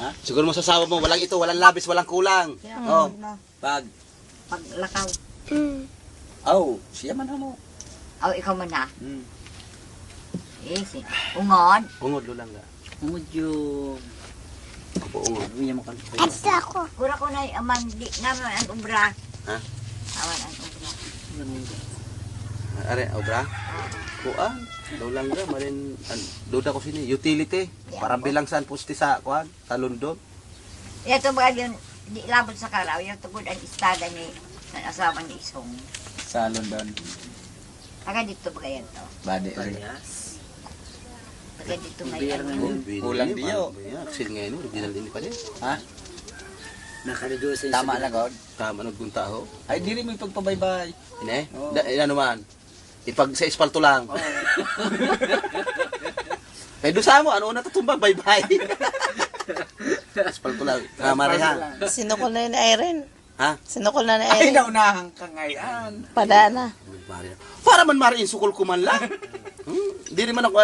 Ha? Siguro mo sa asawa mo, walang ito, walang labis, walang kulang. Oh. Pag, Paglakaw. siya man mo. Ikaw man na. Hmm. Ungod. Ungod lo lang ga. Ungod yun. Ako ungod. Uwi mo kan. Kura ko na amang di naman ang umbra. Ha? Awan ang umbra. Are, obra? Kuan. Daw lang ga, marin duda ko sini utility. Para bilang saan pusti sa kuan, talundon. Ito ba yun, di labot sa karaw, yung tugod ang istada ni ng asawa ni Isong. Sa London. Taga dito ba yan to? Bade. Taga dito Gobyerno ngayon. yun. Kulang diyo. Aksil ngayon, original din pa din. Ha? Nakalido sa Tama lang, God. Tama nagpunta ho. Ay, diri mo ipagpabaybay. Ine? Oo. Ano man? Ipag sa espalto lang. Kaya doon sa mo, ano na tutumbang, bye-bye. Espalto lang. Mareha. Sinukol na yun, Irene. Ha? Sinukol na ni Ay, Irene. naunahan ka ngayon. Pada na. Para man mariin, sukol ko man lang. Hindi rin man ako